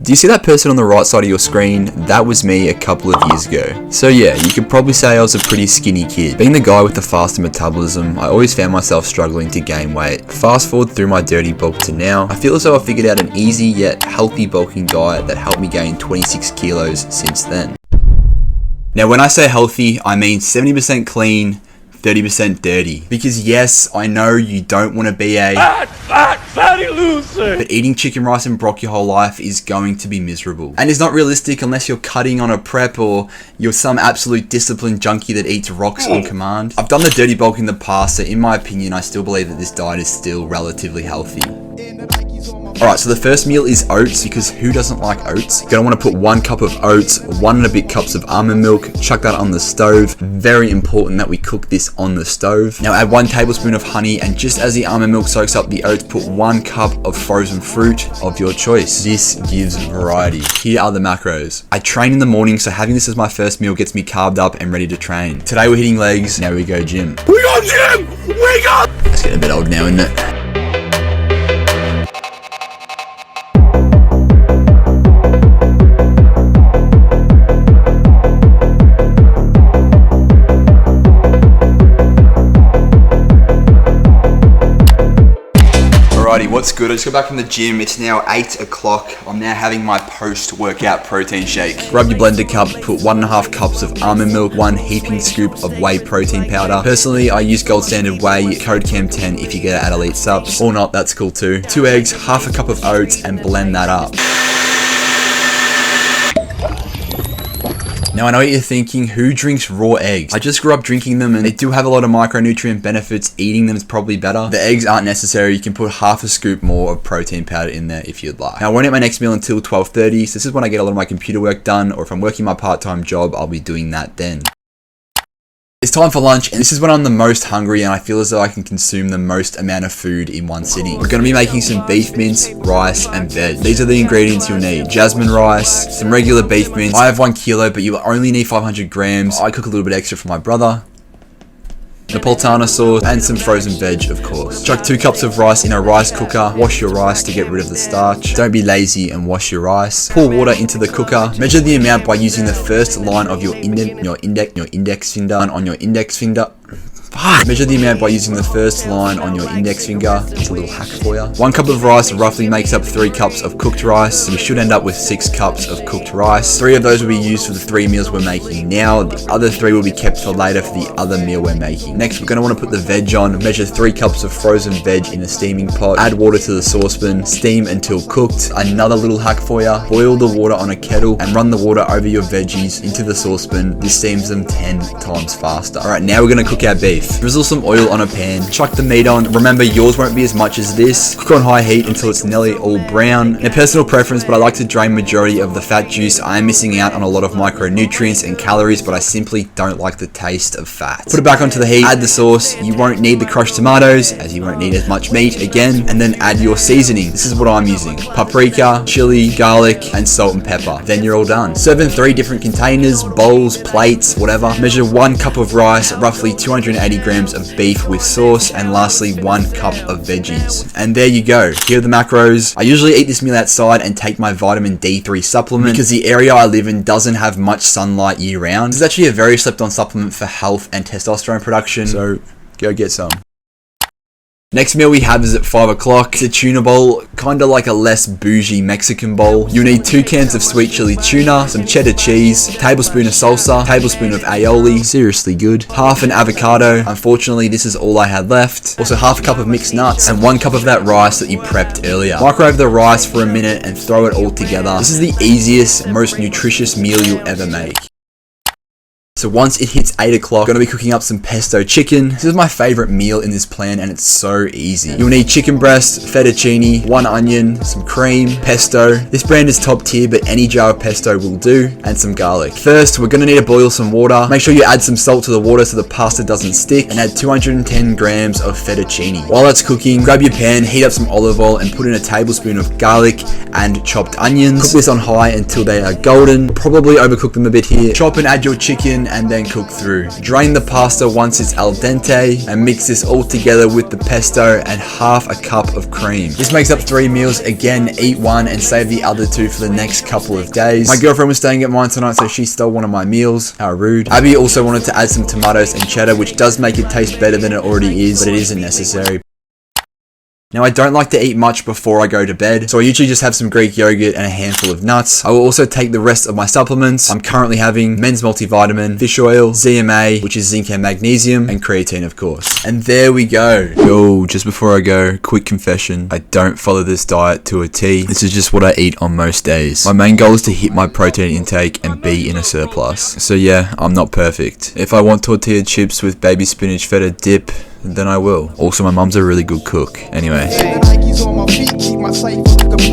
Do you see that person on the right side of your screen? That was me a couple of years ago. So yeah, you could probably say I was a pretty skinny kid. Being the guy with the faster metabolism, I always found myself struggling to gain weight. Fast forward through my dirty bulk to now, I feel as though I figured out an easy yet healthy bulking diet that helped me gain 26 kilos since then. Now when I say healthy, I mean 70% clean, 30% dirty. Because yes, I know you don't want to be a fatty loser, but eating chicken, rice and broth your whole life is going to be miserable. And it's not realistic unless you're cutting on a prep or you're some absolute disciplined junkie that eats rocks on command. I've done the dirty bulk in the past, so in my opinion, I still believe that this diet is still relatively healthy. Alright, so the first meal is oats, because who doesn't like oats? You're gonna want to put 1 cup of oats, 1.5 cups of almond milk, chuck that on the stove. Very important that we cook this on the stove. Now add 1 tablespoon of honey, and just as the almond milk soaks up the oats, put 1 cup of frozen fruit of your choice. This gives variety. Here are the macros. I train in the morning, so having this as my first meal gets me carved up and ready to train. Today we're hitting legs, now we go gym. We got gym! We got! It's getting a bit old now, isn't it? What's good? I just got back from the gym. It's now 8 o'clock. I'm now having my post-workout protein shake. Grab your blender cup, put 1.5 cups of almond milk, 1 heaping scoop of whey protein powder. Personally, I use gold standard whey, code CAM10 if you get it at Alphalete subs. Or not, that's cool too. 2 eggs, 1/2 cup of oats, and blend that up. Now I know what you're thinking, who drinks raw eggs? I just grew up drinking them and they do have a lot of micronutrient benefits. Eating them is probably better. The eggs aren't necessary. You can put 1/2 scoop more of protein powder in there if you'd like. Now I won't eat my next meal until 12:30. So this is when I get a lot of my computer work done, or if I'm working my part-time job, I'll be doing that then. It's time for lunch, and this is when I'm the most hungry and I feel as though I can consume the most amount of food in one sitting. We're going to be making some beef mince, rice, and veg. These are the ingredients you'll need. Jasmine rice, some regular beef mince. I have 1 kilo, but you only need 500 grams. I cook a little bit extra for my brother. Napolitana sauce, and some frozen veg, of course. Chuck 2 cups of rice in a rice cooker. Wash your rice to get rid of the starch. Don't be lazy and wash your rice. Pour water into the cooker. Measure the amount by using the first line of your index finger on your index finger. Measure the amount by using the first line on your index finger. It's a little hack for you. 1 cup of rice roughly makes up 3 cups of cooked rice. So we should end up with 6 cups of cooked rice. 3 of those will be used for the 3 meals we're making now. The other 3 will be kept for later for the other meal we're making. Next, we're going to want to put the veg on. Measure 3 cups of frozen veg in a steaming pot. Add water to the saucepan. Steam until cooked. Another little hack for you. Boil the water on a kettle and run the water over your veggies into the saucepan. This steams them 10 times faster. Alright, now we're going to cook our beef. Drizzle some oil on a pan, chuck the meat on. Remember, yours won't be as much as this. Cook on high heat until it's nearly all brown. Now, personal preference, but I like to drain majority of the fat juice. I am missing out on a lot of micronutrients and calories, but I simply don't like the taste of fat. Put it back onto the heat, add the sauce. You won't need the crushed tomatoes, as you won't need as much meat again, and then add your seasoning. This is what I'm using: paprika, chili, garlic, and salt and pepper. Then you're all done. Serve in 3 different containers, bowls, plates, whatever. Measure 1 cup of rice, roughly 280 grams of beef with sauce, and lastly 1 cup of veggies. And there you go. Here are the macros. I usually eat this meal outside and take my vitamin D3 supplement because the area I live in doesn't have much sunlight year round. This is actually a very slept on supplement for health and testosterone production, so go get some. Next meal we have is at 5 o'clock. It's a tuna bowl, kinda like a less bougie Mexican bowl. You'll need 2 cans of sweet chili tuna, some cheddar cheese, tablespoon of salsa, tablespoon of aioli, seriously good, 1/2 an avocado. Unfortunately, this is all I had left. Also 1/2 cup of mixed nuts, and 1 cup of that rice that you prepped earlier. Microwave the rice for a minute and throw it all together. This is the easiest, most nutritious meal you'll ever make. So once it hits 8 o'clock, I'm going to be cooking up some pesto chicken. This is my favorite meal in this plan and it's so easy. You'll need chicken breast, fettuccine, 1 onion, some cream, pesto. This brand is top tier, but any jar of pesto will do, and some garlic. First, we're going to need to boil some water. Make sure you add some salt to the water so the pasta doesn't stick, and add 210 grams of fettuccine. While that's cooking, grab your pan, heat up some olive oil, and put in a tablespoon of garlic and chopped onions. Cook this on high until they are golden. Probably overcook them a bit here. Chop and add your chicken and then cook through. Drain the pasta once it's al dente and mix this all together with the pesto and half a cup of cream. This makes up 3 meals. Again, eat one and save the other 2 for the next couple of days. My girlfriend was staying at mine tonight, so she stole one of my meals. How rude. Abby also wanted to add some tomatoes and cheddar, which does make it taste better than it already is, but it isn't necessary. Now, I don't like to eat much before I go to bed, so I usually just have some Greek yogurt and a handful of nuts. I will also take the rest of my supplements. I'm currently having men's multivitamin, fish oil, ZMA, which is zinc and magnesium, and creatine, of course. And there we go. Yo, just before I go, quick confession. I don't follow this diet to a T. This is just what I eat on most days. My main goal is to hit my protein intake and be in a surplus. So yeah, I'm not perfect. If I want tortilla chips with baby spinach feta dip, then I will. Also, my mum's a really good cook. Anyway.